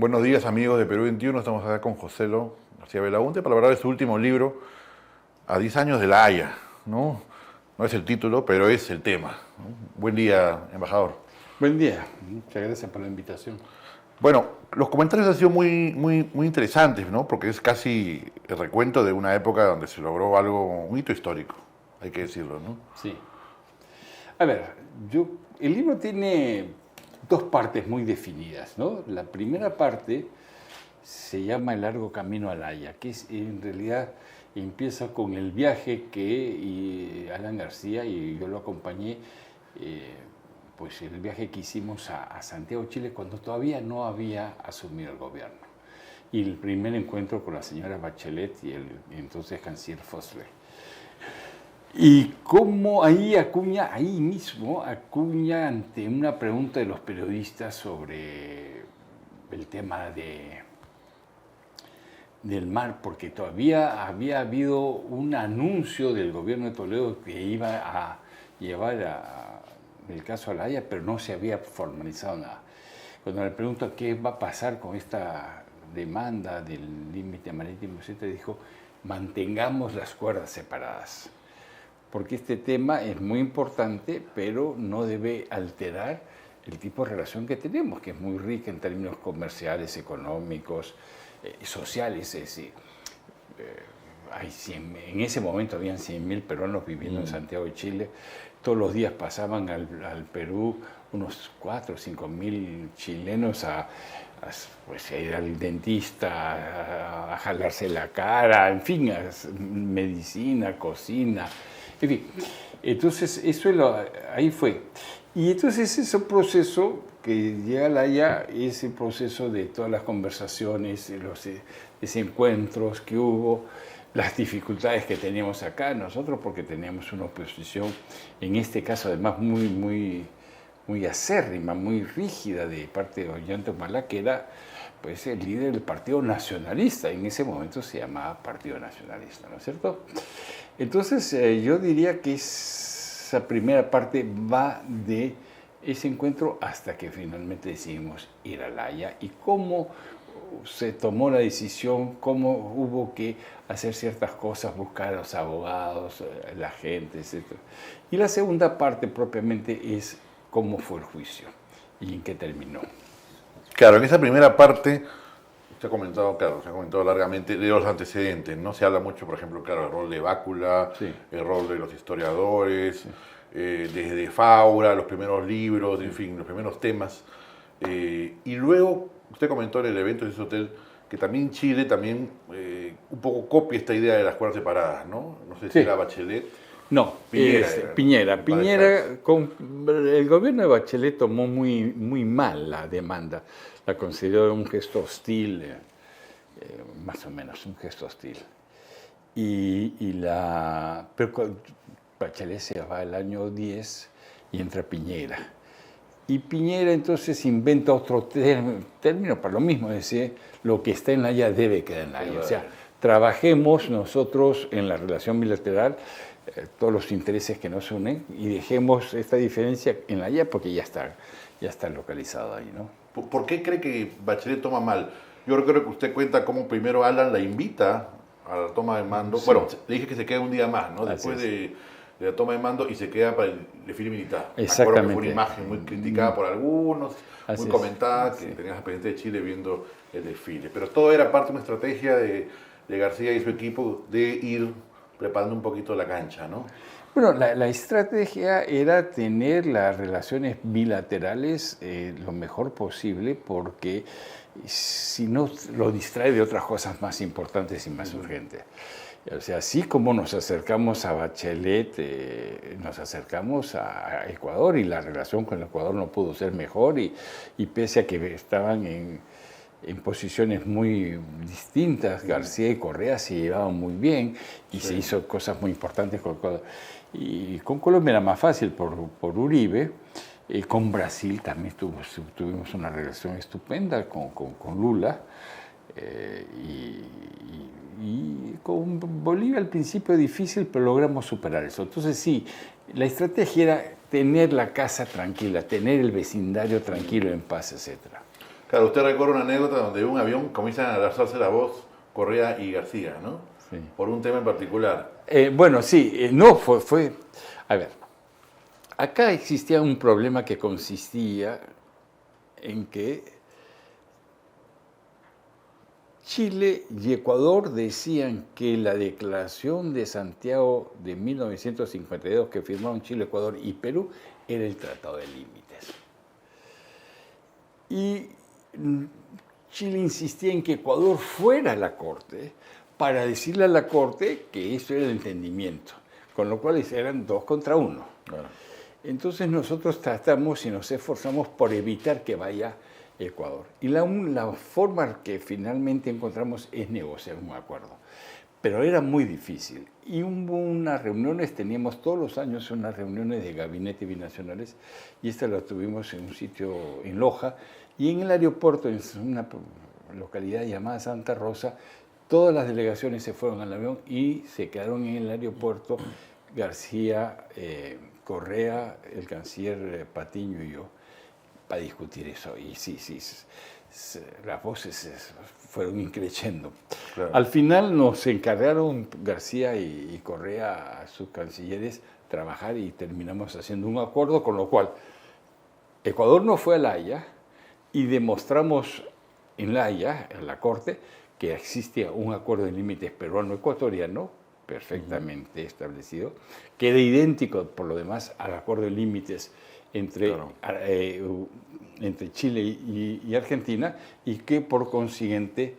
Buenos días amigos de Perú 21, estamos acá con Joselo García Belaunte para hablar de su último libro, A 10 años de la Haya, ¿no? No es el título, pero es el tema, ¿no? Buen día, embajador. Buen día, muchas gracias por la invitación. Bueno, los comentarios han sido muy interesantes, ¿no? Porque es casi el recuento de una época donde se logró algo, un hito histórico, hay que decirlo, ¿no? Sí. A ver, el libro tiene dos partes muy definidas, ¿no? La primera parte se llama El largo camino a La Haya, que en realidad empieza con el viaje que Alan García y yo lo acompañé, pues el viaje que hicimos a Santiago, Chile, cuando todavía no había asumido el gobierno. Y el primer encuentro con la señora Bachelet y el entonces canciller Fossler. Y cómo ahí mismo acuña ante una pregunta de los periodistas sobre el tema del mar, porque todavía había habido un anuncio del gobierno de Toledo que iba a llevar el caso a La Haya, pero no se había formalizado nada. Cuando le pregunto qué va a pasar con esta demanda del límite marítimo, etc., dijo, mantengamos las cuerdas separadas, porque este tema es muy importante, pero no debe alterar el tipo de relación que tenemos, que es muy rica en términos comerciales, económicos, sociales. Es decir, en ese momento habían 100.000 peruanos viviendo en Santiago de Chile. Todos los días pasaban al Perú unos 4 o 5.000 chilenos pues, a ir al dentista, a jalarse la cara, en fin, medicina, cocina. En fin, entonces ahí fue. Y entonces ese proceso que llega a La Haya, ese proceso de todas las conversaciones, los desencuentros que hubo, las dificultades que teníamos acá nosotros, porque teníamos una oposición, en este caso además muy acérrima, muy rígida de parte de Ollanta Humala, que era pues, el líder del Partido Nacionalista. En ese momento se llamaba Partido Nacionalista, ¿no es cierto? Entonces yo diría que esa primera parte va de ese encuentro hasta que finalmente decidimos ir a La Haya y cómo se tomó la decisión, cómo hubo que hacer ciertas cosas, buscar a los abogados, la gente, etc. Y la segunda parte propiamente es cómo fue el juicio y en qué terminó. Claro, en esa primera parte se ha comentado largamente de los antecedentes, ¿no? Se habla mucho, por ejemplo, claro, el rol de Bácula, Sí. el rol de los historiadores, sí. Desde Faura, los primeros libros, en fin, los primeros temas. Y luego, usted comentó en el evento de ese hotel que también Chile un poco copia esta idea de las cuerdas separadas, ¿no? No sé si era Bachelet. No, Piñera. El gobierno de Bachelet tomó muy mal la demanda. La consideró un gesto hostil, más o menos un gesto hostil. Pero Bachelet se va el año 10 y entra Piñera. Y Piñera entonces inventa otro término para lo mismo, es decir, lo que está en La Haya debe quedar en La Haya. O sea, trabajemos nosotros en la relación bilateral, todos los intereses que nos unen, y dejemos esta diferencia en La Haya porque ya está localizado ahí, ¿no? ¿Por qué cree que Bachelet toma mal? Yo creo que usted cuenta cómo primero Alan la invita a la toma de mando. Sí. Bueno, le dije que se queda un día más, ¿no? Después de la toma de mando y se queda para el desfile militar. Exactamente. Acuerdo que fue una imagen muy criticada por algunos, muy comentada, que tenías al presidente de Chile viendo el desfile. Pero todo era parte de una estrategia de García y su equipo de ir preparando un poquito la cancha, ¿no? Bueno, la estrategia era tener las relaciones bilaterales lo mejor posible, porque si no lo distrae de otras cosas más importantes y más urgentes. O sea, así como nos acercamos a Bachelet, nos acercamos a Ecuador, y la relación con Ecuador no pudo ser mejor, y pese a que estaban en posiciones muy distintas, García y Correa se llevaban muy bien y se hizo cosas muy importantes con Ecuador. Y con Colombia era más fácil por Uribe. Con Brasil también tuvimos una relación estupenda con Lula. Y con Bolivia al principio difícil, pero logramos superar eso. Entonces sí, la estrategia era tener la casa tranquila, tener el vecindario tranquilo, en paz, etc. Claro, usted recuerda una anécdota donde un avión comienzan a alzarse la voz Correa y García, ¿no? Sí. Por un tema en particular. Bueno, sí, no, fue... A ver, acá existía un problema que consistía en que Chile y Ecuador decían que la declaración de Santiago de 1952 que firmaron Chile, Ecuador y Perú era el Tratado de Límites. Y Chile insistía en que Ecuador fuera a la Corte para decirle a la Corte que eso era el entendimiento, con lo cual eran 2 contra 1. Claro. Entonces nosotros tratamos y nos esforzamos por evitar que vaya Ecuador. Y la forma que finalmente encontramos es negociar un acuerdo. Pero era muy difícil. Y hubo unas reuniones, teníamos todos los años unas reuniones de gabinete binacionales, y esta la tuvimos en un sitio en Loja, y en el aeropuerto, en una localidad llamada Santa Rosa, todas las delegaciones se fueron al avión y se quedaron en el aeropuerto García, Correa, el canciller Patiño y yo, para discutir eso. Y sí, las voces fueron increciendo. Claro. Al final nos encargaron García y Correa, a sus cancilleres, trabajar y terminamos haciendo un acuerdo, con lo cual Ecuador no fue a La Haya y demostramos en La Haya, en la Corte, que existía un acuerdo de límites peruano-ecuatoriano perfectamente establecido, que era idéntico por lo demás al acuerdo de límites entre, entre Chile y Argentina, y que por consiguiente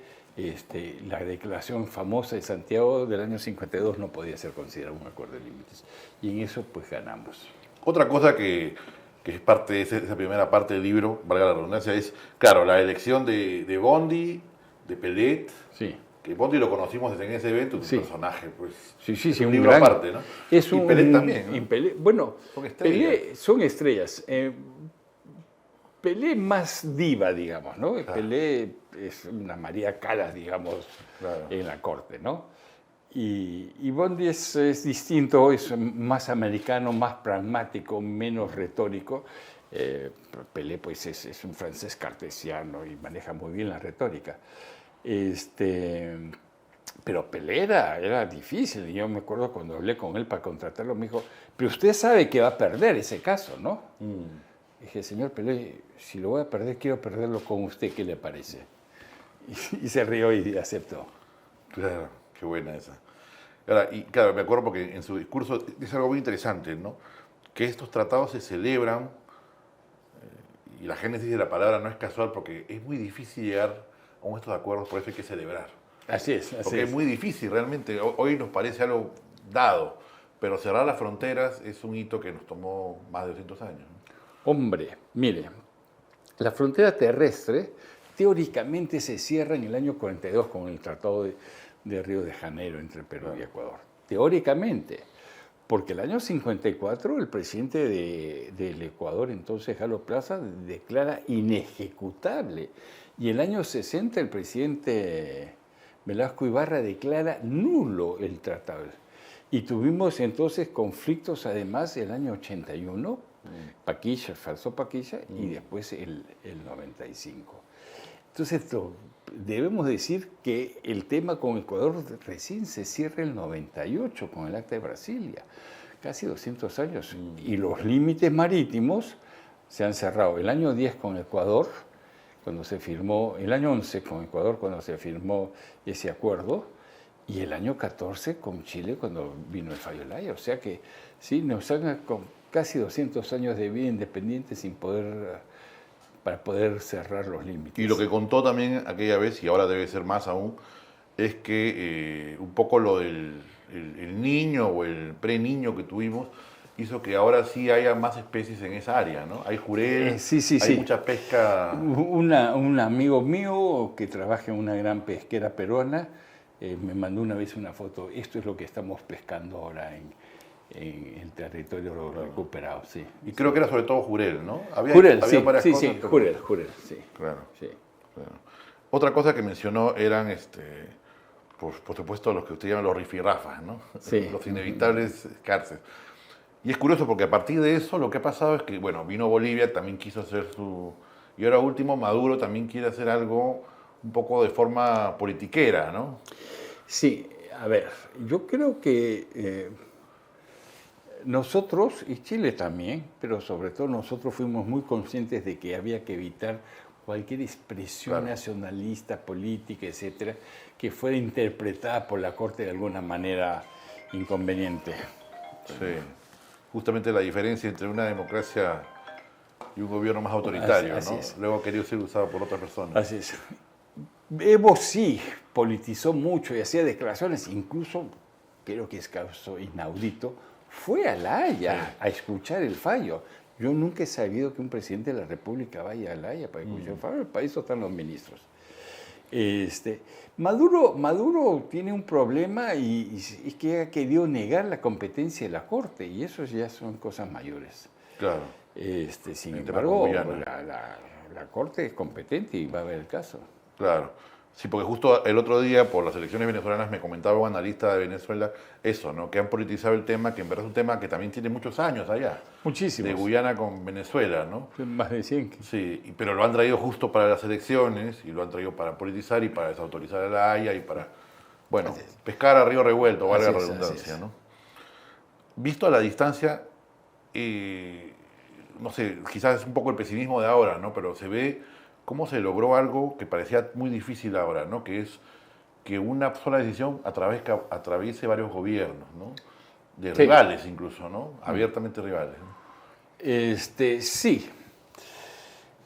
la declaración famosa de Santiago del año 52 no podía ser considerado un acuerdo de límites. Y en eso pues ganamos. Otra cosa que es parte de esa primera parte del libro, valga la redundancia, es, claro, la elección de Bondi, de Pelet. Sí. Que Bondi lo conocimos en ese evento, un Sí. personaje, pues. Sí, es un libro gran, aparte, ¿no? Es y Pelet también, ¿no? Bueno, Son estrellas. Pelé son estrellas. Pelé más diva, digamos, ¿no? Claro. Pelé es una María Calas, digamos, Claro. en la corte, ¿no? Y Bondi es distinto, es más americano, más pragmático, menos retórico. Pelé, pues, es un francés cartesiano y maneja muy bien la retórica. Pero Pelé era difícil. Y yo me acuerdo cuando hablé con él para contratarlo, me dijo, pero usted sabe que va a perder ese caso, ¿no? Dije, señor Pelé, si lo voy a perder, quiero perderlo con usted, ¿qué le parece? Y se rió y aceptó. Claro, qué buena esa. Ahora, y claro, me acuerdo porque en su discurso dice algo muy interesante, ¿no? Que estos tratados se celebran, y la génesis de la palabra no es casual porque es muy difícil llegar a estos acuerdos, por eso hay que celebrar. Así es. Porque es muy difícil realmente, hoy nos parece algo dado, pero cerrar las fronteras es un hito que nos tomó más de 200 años. Hombre, mire, la frontera terrestre teóricamente se cierra en el año 42 con el Tratado de Río de Janeiro entre Perú y Ecuador. Teóricamente, porque el año 54 el presidente del Ecuador, entonces Jalo Plaza, declara inejecutable. Y el año 60 el presidente Velasco Ibarra declara nulo el tratado. Y tuvimos entonces conflictos además el año 81, Paquilla, falso Paquilla, y después el 95. Entonces debemos decir que el tema con Ecuador recién se cierra el 98 con el Acta de Brasilia, casi 200 años. Y los límites marítimos se han cerrado el año 10 con Ecuador, cuando se firmó, el año 11 con Ecuador, cuando se firmó ese acuerdo, y el año 14 con Chile, cuando vino el fallo de La Haya. O sea que sí, nos han con casi 200 años de vida independiente para poder cerrar los límites. Y lo que contó también aquella vez, y ahora debe ser más aún, es que un poco lo del el niño o el pre-niño que tuvimos hizo que ahora sí haya más especies en esa área, ¿no? Hay jurel, hay mucha pesca. Un amigo mío que trabaja en una gran pesquera peruana me mandó una vez una foto. Esto es lo que estamos pescando ahora en el territorio recuperado, sí. Y creo que era sobre todo jurel, ¿no? Jurel, había sí, varias cosas, sí, pero... jurel, sí. Claro, Sí. claro. Otra cosa que mencionó eran, por supuesto, los que usted llama los rifirrafas, ¿no? Sí. Los inevitables cárceles. Y es curioso porque a partir de eso lo que ha pasado es que, bueno, vino Bolivia, también quiso hacer y ahora último Maduro también quiere hacer algo un poco de forma politiquera, ¿no? Sí, a ver, yo creo que nosotros, y Chile también, pero sobre todo nosotros fuimos muy conscientes de que había que evitar cualquier expresión nacionalista, política, etcétera, que fuera interpretada por la Corte de alguna manera inconveniente. Sí, justamente la diferencia entre una democracia y un gobierno más autoritario, Así ¿no? es. Luego ha querido ser usado por otras personas. Así es. Evo sí politizó mucho y hacía declaraciones, incluso creo que es caso inaudito, fue a La Haya a escuchar el fallo. Yo nunca he sabido que un presidente de la República vaya a La Haya para escuchar el fallo. Para eso están los ministros. Maduro tiene un problema y que ha querido negar la competencia de la Corte, y eso ya son cosas mayores. Claro. Sin El tema embargo, con Guyana. la Corte es competente y va a ver el caso. Claro. Sí, porque justo el otro día, por las elecciones venezolanas, me comentaba un analista de Venezuela eso, ¿no? Que han politizado el tema, que en verdad es un tema que también tiene muchos años allá. Muchísimos. De Guyana con Venezuela, ¿no? Más de 100. Sí, pero lo han traído justo para las elecciones y lo han traído para politizar y para desautorizar a la Haya y para, bueno, pescar a río revuelto, valga la redundancia, ¿no? Visto a la distancia, no sé, quizás es un poco el pesimismo de ahora, ¿no? Pero se ve cómo se logró algo que parecía muy difícil ahora, ¿no? Que es que una sola decisión atraviese varios gobiernos, ¿no? De rivales incluso, ¿no? Abiertamente rivales, ¿no? Sí.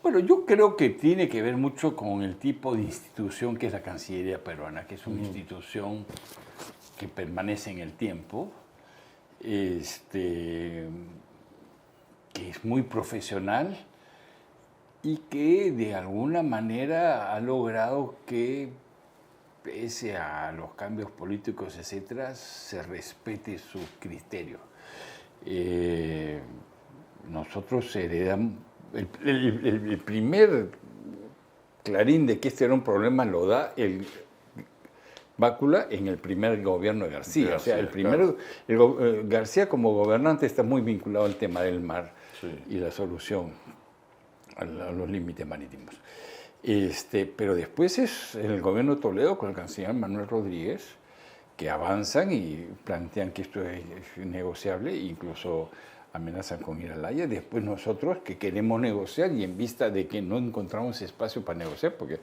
Bueno, yo creo que tiene que ver mucho con el tipo de institución que es la Cancillería peruana, que es una institución que permanece en el tiempo, que es muy profesional y que de alguna manera ha logrado que, pese a los cambios políticos, etcétera, se respete su criterio. Nosotros heredamos el primer clarín de que este era un problema lo da el Bácula en el primer gobierno de García. O sea, García como gobernante está muy vinculado al tema del mar y la solución a los límites marítimos. Pero después es el gobierno de Toledo con el canciller Manuel Rodríguez que avanzan y plantean que esto es negociable, incluso amenazan con ir a La Haya. Después nosotros que queremos negociar y en vista de que no encontramos espacio para negociar, porque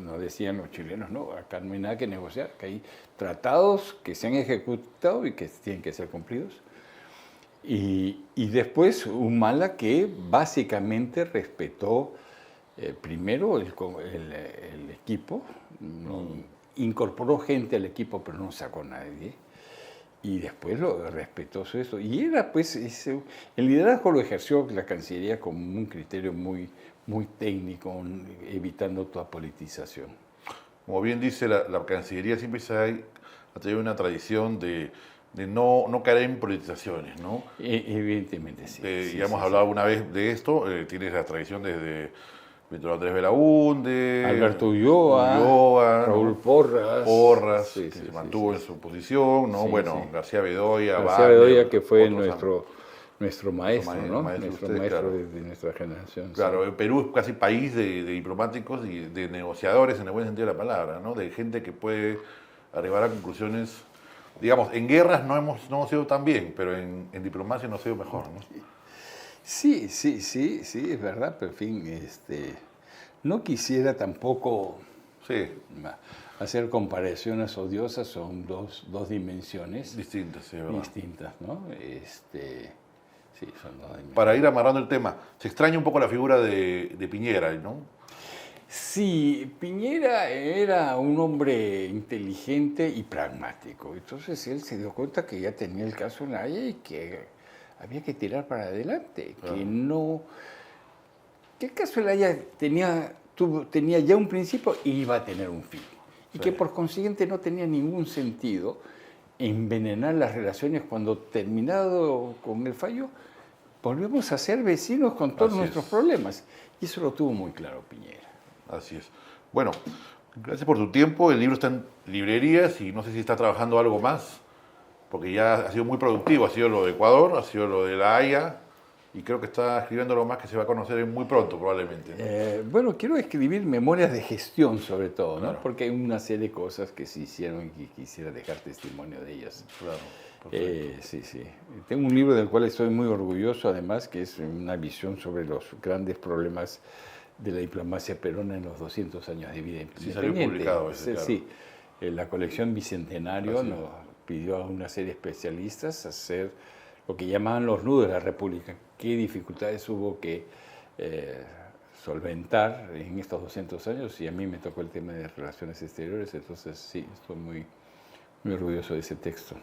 nos decían los chilenos, no, acá no hay nada que negociar, que hay tratados que se han ejecutado y que tienen que ser cumplidos. Y después Humala que básicamente respetó primero el equipo, incorporó gente al equipo pero no sacó a nadie, y después lo respetó eso. Y era pues, el liderazgo lo ejerció la Cancillería como un criterio muy, muy técnico, evitando toda politización. Como bien dice, la Cancillería siempre ha tenido una tradición de no caer en politizaciones, ¿no? Evidentemente, sí. Ya hemos hablado una vez de esto, tienes la tradición desde Víctor Andrés Belaúnde, Alberto Ulloa, Raúl Porras, que se mantuvo en su posición, ¿no? García Bedoya, Bedoya, que fue nuestro maestro, ¿no? Nuestro maestro de nuestra generación. Claro, Perú es casi país de diplomáticos y de negociadores en el buen sentido de la palabra, ¿no? De gente que puede arribar a conclusiones. Digamos, en guerras no hemos sido tan bien, pero en diplomacia no ha sido mejor, ¿no? Sí, es verdad, pero en fin, no quisiera tampoco hacer comparaciones odiosas, son dos dimensiones distintas, sí, ¿verdad? Distintas, ¿no? Sí, son dos dimensiones. Para ir amarrando el tema, se extraña un poco la figura de Piñera, ¿no? Sí, Piñera era un hombre inteligente y pragmático. Entonces él se dio cuenta que ya tenía el caso en La Haya y que había que tirar para adelante. Que el caso de La Haya tenía ya un principio y iba a tener un fin. Y que por consiguiente no tenía ningún sentido envenenar las relaciones cuando terminado con el fallo, volvemos a ser vecinos con todos nuestros problemas. Y eso lo tuvo muy claro Piñera. Así es. Bueno, gracias por tu tiempo. El libro está en librerías y no sé si está trabajando algo más, porque ya ha sido muy productivo. Ha sido lo de Ecuador, ha sido lo de La Haya y creo que está escribiendo algo más que se va a conocer muy pronto, probablemente, ¿no? Bueno, quiero escribir memorias de gestión sobre todo, ¿no? Claro. Porque hay una serie de cosas que se hicieron y que quisiera dejar testimonio de ellas. Claro. Sí, sí. Tengo un libro del cual estoy muy orgulloso, además, que es una visión sobre los grandes problemas de la diplomacia peruana en los 200 años de vida Sí, independiente. salió publicado ese, claro. Sí, la colección Bicentenario Así es. nos pidió a una serie de especialistas hacer lo que llamaban los nudos de la República. ¿Qué dificultades hubo que solventar en estos 200 años? Y a mí me tocó el tema de relaciones exteriores, entonces sí, estoy muy, muy orgulloso de ese texto.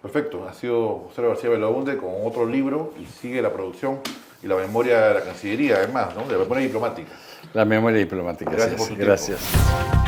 Perfecto, ha sido José García Belaúnde con otro libro y sigue la producción y la memoria de la Cancillería, además, ¿no? De la memoria diplomática. La memoria diplomática. Gracias por tu tiempo. Gracias.